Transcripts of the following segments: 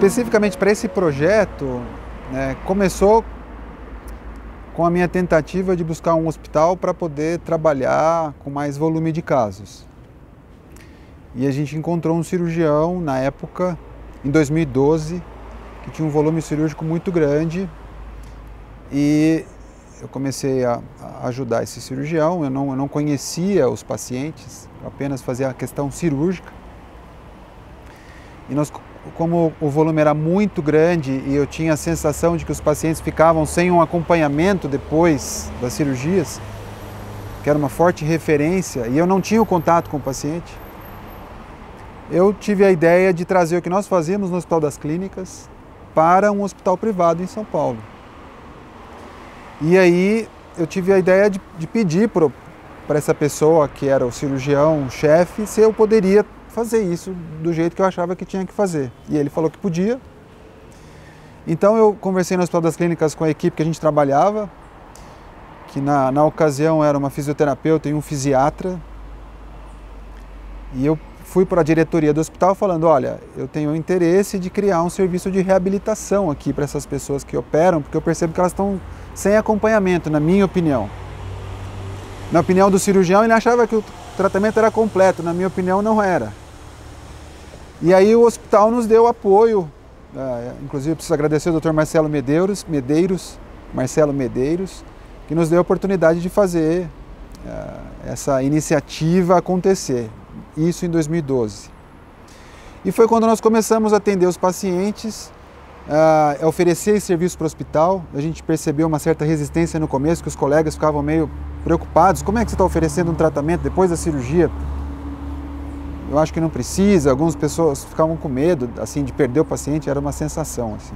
Especificamente para esse projeto, começou com a minha tentativa de buscar um hospital para poder trabalhar com mais volume de casos. E a gente encontrou um cirurgião na época, em 2012, que tinha um volume cirúrgico muito grande, e eu comecei a ajudar esse cirurgião. Eu não conhecia os pacientes, eu apenas fazia a questão cirúrgica. E como o volume era muito grande e eu tinha a sensação de que os pacientes ficavam sem um acompanhamento depois das cirurgias, que era uma forte referência, e eu não tinha o contato com o paciente, eu tive a ideia de trazer o que nós fazíamos no Hospital das Clínicas para um hospital privado em São Paulo. E aí eu tive a ideia de pedir para essa pessoa, que era o cirurgião-chefe, se eu poderia fazer isso do jeito que eu achava que tinha que fazer. E ele falou que podia. Então eu conversei no Hospital das Clínicas com a equipe que a gente trabalhava, que na ocasião era uma fisioterapeuta e um fisiatra. E eu fui para a diretoria do hospital falando: olha, eu tenho interesse de criar um serviço de reabilitação aqui para essas pessoas que operam, porque eu percebo que elas estão sem acompanhamento, na minha opinião. Na opinião do cirurgião, ele achava que o tratamento era completo, na minha opinião não era. E aí o hospital nos deu apoio, inclusive eu preciso agradecer ao Dr. Marcelo Medeiros, que nos deu a oportunidade de fazer essa iniciativa acontecer, isso em 2012. E foi quando nós começamos a atender os pacientes, a oferecer esse serviço para o hospital. A gente percebeu uma certa resistência no começo, que os colegas ficavam meio preocupados: como é que você está oferecendo um tratamento depois da cirurgia? Eu acho que não precisa. Algumas pessoas ficavam com medo assim, de perder o paciente, era uma sensação assim.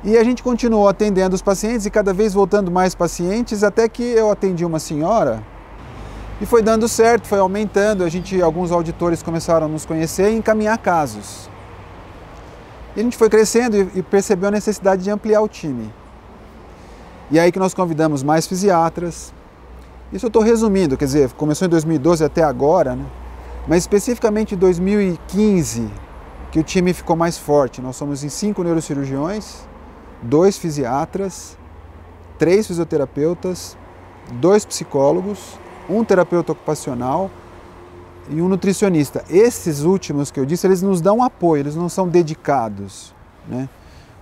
E a gente continuou atendendo os pacientes e cada vez voltando mais pacientes, até que eu atendi uma senhora e foi dando certo, foi aumentando. Alguns auditores começaram a nos conhecer e encaminhar casos. E a gente foi crescendo e percebeu a necessidade de ampliar o time. E aí que nós convidamos mais fisiatras. Isso eu estou resumindo, quer dizer, começou em 2012 até agora, né? Mas especificamente em 2015, que o time ficou mais forte. Nós somos em 5 neurocirurgiões, 2 fisiatras, 3 fisioterapeutas, 2 psicólogos, 1 terapeuta ocupacional e 1 nutricionista. Esses últimos que eu disse, eles nos dão apoio, eles não são dedicados, né?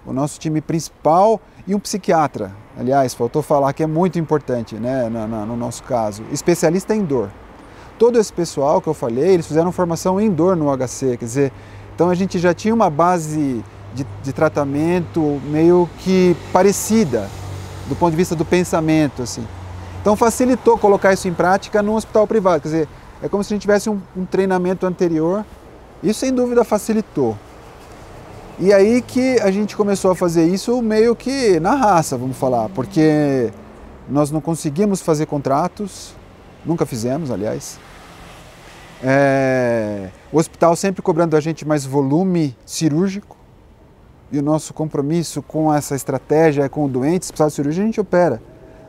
O nosso time principal e um psiquiatra, aliás, faltou falar que é muito importante, né, no nosso caso, especialista em dor. Todo esse pessoal que eu falei, eles fizeram formação em dor no HC, quer dizer, então a gente já tinha uma base de tratamento meio que parecida, do ponto de vista do pensamento, assim. Então facilitou colocar isso em prática num hospital privado, quer dizer, é como se a gente tivesse um treinamento anterior. Isso sem dúvida facilitou. E aí que a gente começou a fazer isso meio que na raça, vamos falar, porque nós não conseguimos fazer contratos, nunca fizemos, aliás. O hospital sempre cobrando a gente mais volume cirúrgico, e o nosso compromisso com essa estratégia é com o doente. Se precisar de cirurgia, a gente opera.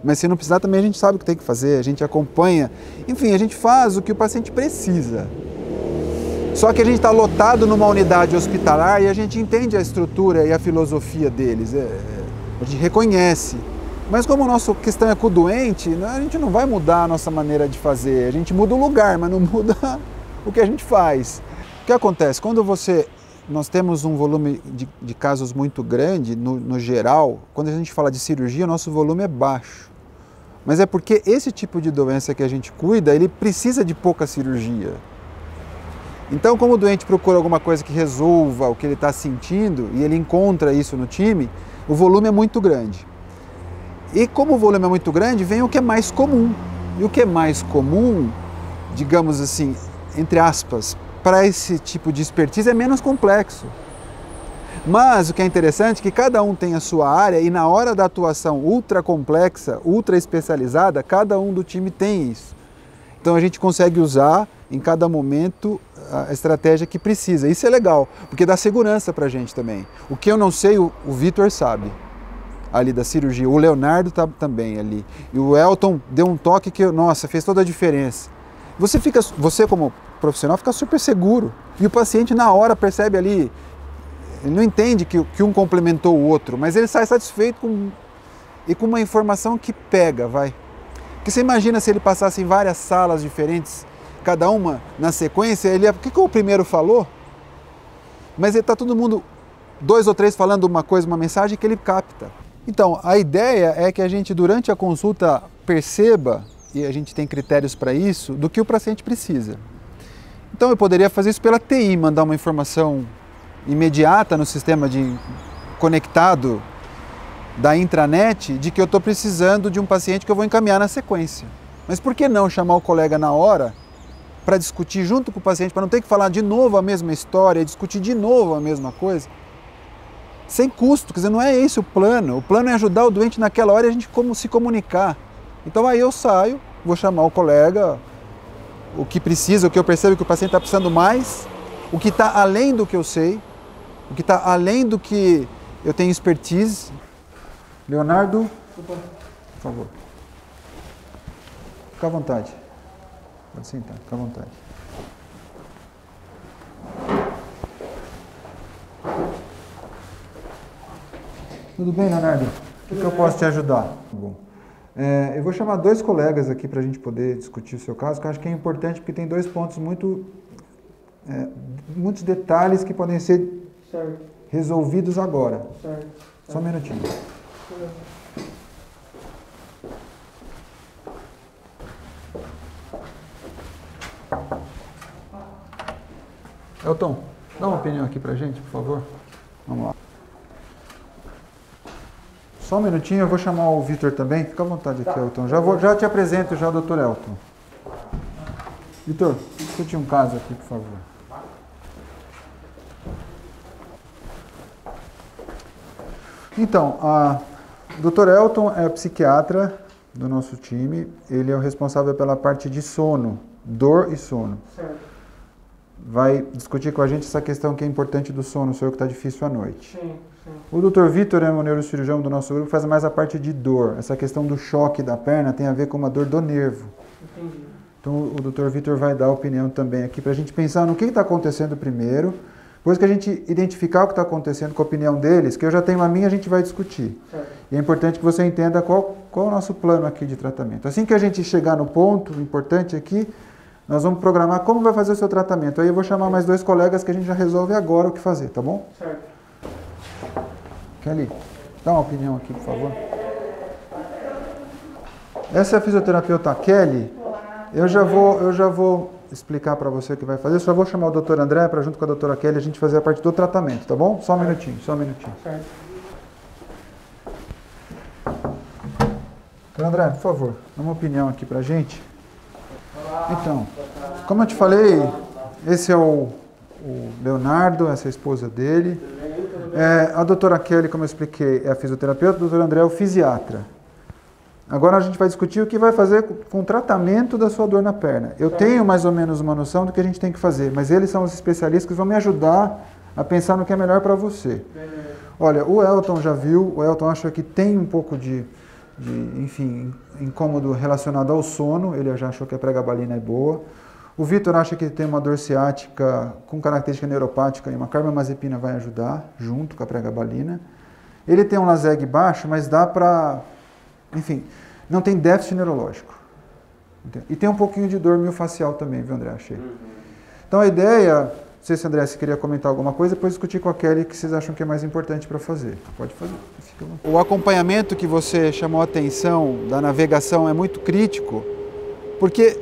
Mas se não precisar, também a gente sabe o que tem que fazer, a gente acompanha. Enfim, a gente faz o que o paciente precisa. Só que a gente está lotado numa unidade hospitalar e a gente entende a estrutura e a filosofia deles, a gente reconhece. Mas como a nossa questão é com o doente, a gente não vai mudar a nossa maneira de fazer, a gente muda o lugar, mas não muda o que a gente faz. O que acontece? Quando nós temos um volume de casos muito grande, no geral, quando a gente fala de cirurgia, o nosso volume é baixo. Mas é porque esse tipo de doença que a gente cuida, ele precisa de pouca cirurgia. Então, como o doente procura alguma coisa que resolva o que ele está sentindo, e ele encontra isso no time, o volume é muito grande. E como o volume é muito grande, vem o que é mais comum. E o que é mais comum, digamos assim, entre aspas, para esse tipo de expertise é menos complexo. Mas o que é interessante é que cada um tem a sua área e na hora da atuação ultra complexa, ultra especializada, cada um do time tem isso. Então a gente consegue usar em cada momento a estratégia que precisa. Isso é legal, porque dá segurança para a gente também. O que eu não sei, o Vitor sabe, ali da cirurgia. O Leonardo está também ali. E o Elton deu um toque que, nossa, fez toda a diferença. Você como profissional fica super seguro. E o paciente na hora percebe ali, Ele não entende que um complementou o outro, mas ele sai satisfeito e com uma informação que pega, vai. Porque você imagina se ele passasse em várias salas diferentes, cada uma na sequência, ele ia, o que o primeiro falou? Mas ele está todo mundo, 2 ou 3 falando uma coisa, uma mensagem que ele capta. Então, a ideia é que a gente, durante a consulta, perceba, e a gente tem critérios para isso, do que o paciente precisa. Então, eu poderia fazer isso pela TI, mandar uma informação imediata no sistema conectado da intranet de que eu estou precisando de um paciente que eu vou encaminhar na sequência. Mas por que não chamar o colega na hora para discutir junto com o paciente, para não ter que falar de novo a mesma história, discutir de novo a mesma coisa? Sem custo, quer dizer, não é esse o plano. O plano é ajudar o doente naquela hora e a gente se comunicar. Então aí eu saio, vou chamar o colega, o que precisa, o que eu percebo que o paciente está precisando mais, o que está além do que eu sei, o que está além do que eu tenho expertise. Leonardo, por favor. Fica à vontade. Pode sentar, fica à vontade. Tudo bem, Leonardo? O que eu posso te ajudar? Bom, eu vou chamar 2 colegas aqui para a gente poder discutir o seu caso, que eu acho que é importante porque tem 2 pontos muitos detalhes que podem ser resolvidos agora. Só um minutinho. Elton, dá uma opinião aqui pra gente, por favor. Vamos lá. Só um minutinho, eu vou chamar o Vitor também. Fica à vontade aqui, Elton. Já te apresento já o Dr. Elton. Vitor, discute um caso aqui, por favor. Então, o Dr. Elton é psiquiatra do nosso time. Ele é o responsável pela parte de sono, dor e sono. Certo. Vai discutir com a gente essa questão que é importante do sono, o senhor que está difícil à noite. Sim. O Dr. Vitor é um neurocirurgião do nosso grupo, faz mais a parte de dor. Essa questão do choque da perna tem a ver com uma dor do nervo. Entendi. Então o Dr. Vitor vai dar opinião também aqui para a gente pensar no que está acontecendo primeiro. Depois que a gente identificar o que está acontecendo com a opinião deles, que eu já tenho a minha, a gente vai discutir. Certo. E é importante que você entenda qual é o nosso plano aqui de tratamento. Assim que a gente chegar no ponto importante aqui, nós vamos programar como vai fazer o seu tratamento. Aí eu vou chamar mais 2 colegas que a gente já resolve agora o que fazer, tá bom? Certo. Kelly, dá uma opinião aqui, por favor. Essa é a fisioterapeuta Kelly. Eu já vou explicar para você o que vai fazer. Eu só vou chamar o Dr. André para junto com a doutora Kelly a gente fazer a parte do tratamento, tá bom? Só um minutinho, só um minutinho. Certo. Dr. André, por favor, dá uma opinião aqui pra gente. Então, como eu te falei, esse é o Leonardo, essa é a esposa dele. A doutora Kelly, como eu expliquei, é a fisioterapeuta, o doutor André é o fisiatra. Agora a gente vai discutir o que vai fazer com o tratamento da sua dor na perna. Eu tenho mais ou menos uma noção do que a gente tem que fazer, mas eles são os especialistas que vão me ajudar a pensar no que é melhor para você. Olha, o Elton já viu, o Elton acha que tem um pouco de incômodo relacionado ao sono, ele já achou que a pregabalina é boa. O Vitor acha que tem uma dor ciática com característica neuropática e uma carbamazepina vai ajudar, junto com a pregabalina. Ele tem um Laseg baixo, mas dá para... Enfim, não tem déficit neurológico. E tem um pouquinho de dor miofascial também, viu, André? Achei. Então a ideia, não sei se André, se queria comentar alguma coisa, depois discutir com a Kelly o que vocês acham que é mais importante para fazer. Pode fazer. O acompanhamento que você chamou a atenção da navegação é muito crítico, porque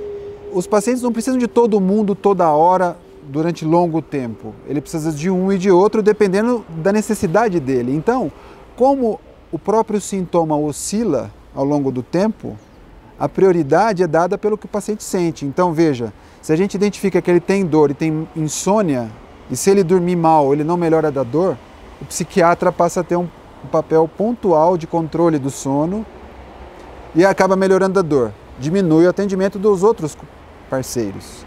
os pacientes não precisam de todo mundo, toda hora, durante longo tempo. Ele precisa de um e de outro, dependendo da necessidade dele. Então, como o próprio sintoma oscila ao longo do tempo, a prioridade é dada pelo que o paciente sente. Então, veja, se a gente identifica que ele tem dor e tem insônia, e se ele dormir mal, ele não melhora da dor, o psiquiatra passa a ter um papel pontual de controle do sono e acaba melhorando a dor. Diminui o atendimento dos outros parceiros.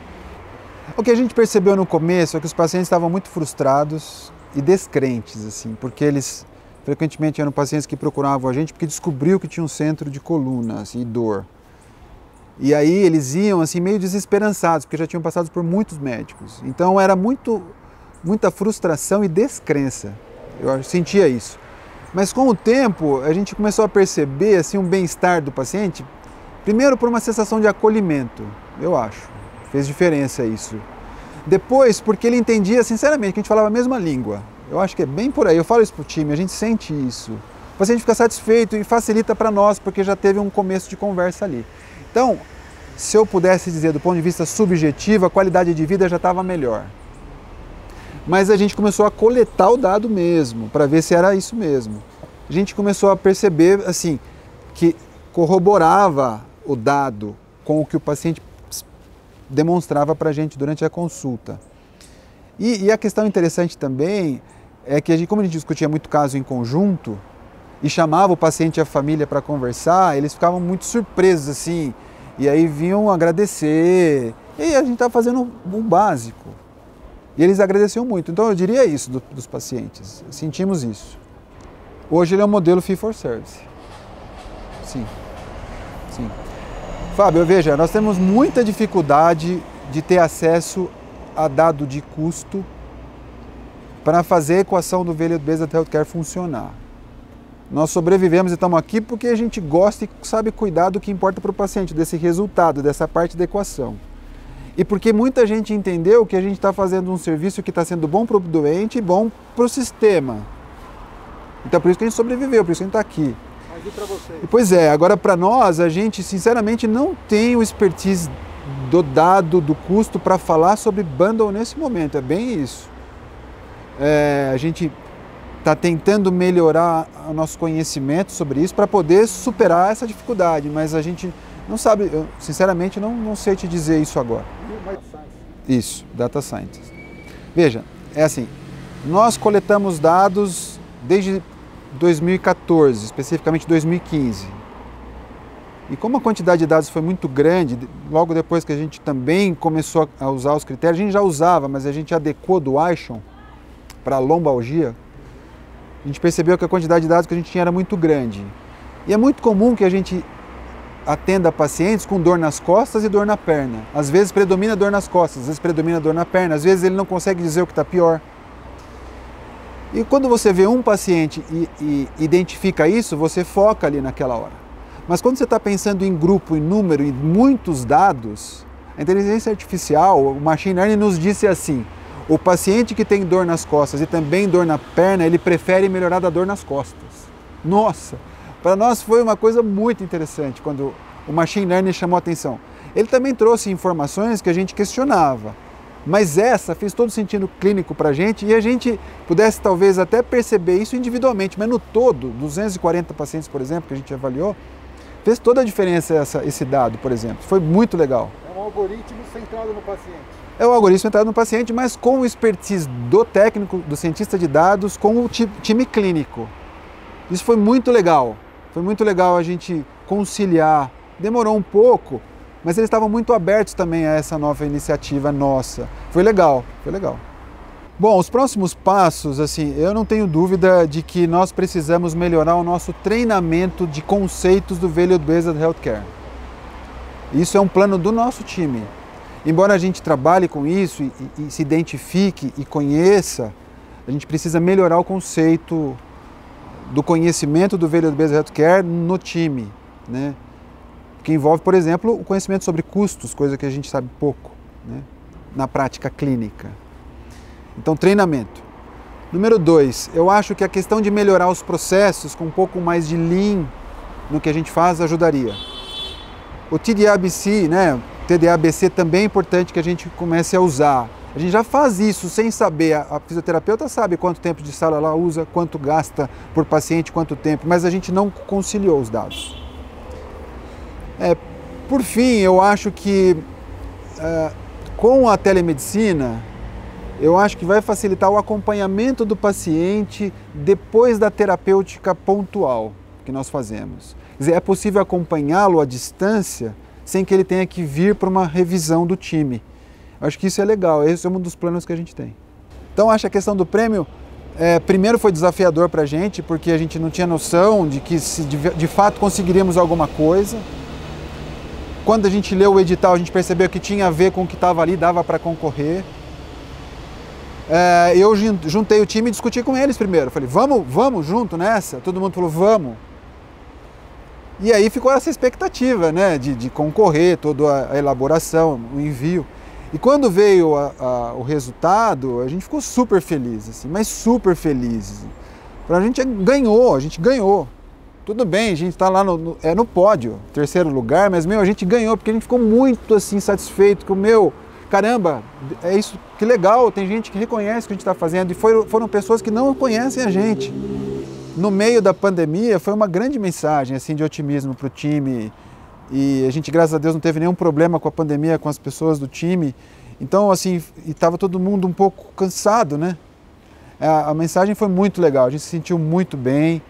O que a gente percebeu no começo é que os pacientes estavam muito frustrados e descrentes, assim, porque eles frequentemente eram pacientes que procuravam a gente porque descobriu que tinha um centro de coluna assim, e dor. E aí eles iam assim, meio desesperançados, porque já tinham passado por muitos médicos. Então era muita frustração e descrença. eu sentia isso. Mas com o tempo, a gente começou a perceber assim, um bem-estar do paciente, primeiro por uma sensação de acolhimento, eu acho. Fez diferença isso. Depois, porque ele entendia, sinceramente, que a gente falava a mesma língua. Eu acho que é bem por aí. Eu falo isso para o time, a gente sente isso. O paciente fica satisfeito e facilita para nós, porque já teve um começo de conversa ali. Então, se eu pudesse dizer do ponto de vista subjetivo, a qualidade de vida já estava melhor. Mas a gente começou a coletar o dado mesmo, para ver se era isso mesmo. A gente começou a perceber assim, que corroborava o dado com o que o paciente demonstrava para a gente durante a consulta. E a questão interessante também é que, como a gente discutia muito caso em conjunto e chamava o paciente e a família para conversar, eles ficavam muito surpresos assim, e aí vinham agradecer, e a gente estava fazendo o básico. E eles agradeciam muito. Então eu diria isso dos pacientes, sentimos isso. Hoje ele é um modelo fee for service. Sim, sim. Fábio, veja, nós temos muita dificuldade de ter acesso a dado de custo para fazer a equação do Value-Based Healthcare funcionar. Nós sobrevivemos e estamos aqui porque a gente gosta e sabe cuidar do que importa para o paciente, desse resultado, dessa parte da equação. E porque muita gente entendeu que a gente está fazendo um serviço que está sendo bom para o doente e bom para o sistema. Então por isso que a gente sobreviveu, por isso que a gente está aqui. Mas e para vocês? Pois é, agora para nós, a gente sinceramente não tem o expertise do dado, do custo para falar sobre bundle nesse momento, é bem isso. A gente está tentando melhorar o nosso conhecimento sobre isso para poder superar essa dificuldade, mas a gente não sabe, eu sinceramente não sei te dizer isso agora. Isso, Data Scientist. Veja, é assim, nós coletamos dados desde 2014, especificamente 2015. E como a quantidade de dados foi muito grande, logo depois que a gente também começou a usar os critérios, a gente já usava, mas a gente adequou do ISHON para a lombalgia, a gente percebeu que a quantidade de dados que a gente tinha era muito grande. E é muito comum que a gente atenda pacientes com dor nas costas e dor na perna. Às vezes predomina dor nas costas, às vezes predomina dor na perna, às vezes ele não consegue dizer o que está pior. E quando você vê um paciente e identifica isso, você foca ali naquela hora. Mas quando você está pensando em grupo, em número, em muitos dados, a inteligência artificial, o machine learning nos disse assim, o paciente que tem dor nas costas e também dor na perna, ele prefere melhorar da dor nas costas. Nossa! Para nós foi uma coisa muito interessante quando o machine learning chamou a atenção. Ele também trouxe informações que a gente questionava, mas essa fez todo sentido clínico para a gente e a gente pudesse talvez até perceber isso individualmente, mas no todo, 240 pacientes, por exemplo, que a gente avaliou, fez toda a diferença esse dado, por exemplo. Foi muito legal. É um algoritmo centrado no paciente. É o algoritmo centrado no paciente, mas com o expertise do técnico, do cientista de dados, com o time clínico. Isso foi muito legal. Foi muito legal a gente conciliar. Demorou um pouco, mas eles estavam muito abertos também a essa nova iniciativa nossa. Foi legal, foi legal. Bom, os próximos passos, assim, eu não tenho dúvida de que nós precisamos melhorar o nosso treinamento de conceitos do Value-Based Healthcare. Isso é um plano do nosso time. Embora a gente trabalhe com isso e se identifique e conheça, a gente precisa melhorar o conceito do conhecimento do Value-Based Healthcare no time, né? Que envolve, por exemplo, o conhecimento sobre custos, coisa que a gente sabe pouco, né? Na prática clínica. Então, treinamento. Número 2, eu acho que a questão de melhorar os processos com um pouco mais de lean no que a gente faz ajudaria. O TDABC, né? TDABC também é importante que a gente comece a usar. A gente já faz isso sem saber, a fisioterapeuta sabe quanto tempo de sala ela usa, quanto gasta por paciente, quanto tempo, mas a gente não conciliou os dados. Por fim, eu acho que com a telemedicina, eu acho que vai facilitar o acompanhamento do paciente depois da terapêutica pontual que nós fazemos. Quer dizer, é possível acompanhá-lo à distância sem que ele tenha que vir para uma revisão do time. Eu acho que isso é legal, esse é um dos planos que a gente tem. Então, acho que a questão do prêmio, primeiro foi desafiador para a gente, porque a gente não tinha noção de que se de fato conseguiríamos alguma coisa. Quando a gente leu o edital, a gente percebeu que tinha a ver com o que estava ali, dava para concorrer. eu juntei o time e discuti com eles primeiro. Falei, vamos junto nessa? Todo mundo falou, vamos. E aí ficou essa expectativa, né, de concorrer, toda a elaboração, o envio. E quando veio o resultado, a gente ficou super feliz, assim, mas super feliz. A gente ganhou. Tudo bem, a gente está lá no pódio, terceiro lugar, mas, a gente ganhou, porque a gente ficou muito, assim, satisfeito com caramba, é isso, que legal, tem gente que reconhece o que a gente está fazendo, e foram pessoas que não conhecem a gente. No meio da pandemia, foi uma grande mensagem, assim, de otimismo para o time, e a gente, graças a Deus, não teve nenhum problema com a pandemia, com as pessoas do time, então, assim, estava todo mundo um pouco cansado, né? A mensagem foi muito legal, a gente se sentiu muito bem.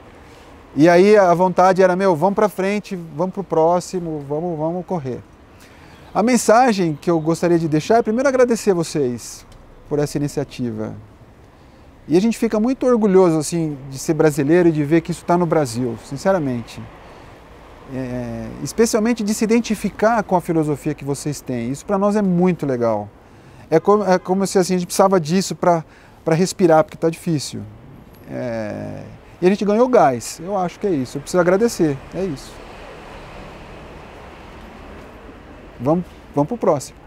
E aí a vontade era, vamos para frente, vamos para o próximo, vamos correr. A mensagem que eu gostaria de deixar é primeiro agradecer a vocês por essa iniciativa. E a gente fica muito orgulhoso, assim, de ser brasileiro e de ver que isso está no Brasil, sinceramente. Especialmente de se identificar com a filosofia que vocês têm. Isso para nós é muito legal. É como se assim, a gente precisava disso para respirar, porque está difícil. E a gente ganhou gás, eu acho que é isso, eu preciso agradecer, é isso. Vamos para o próximo.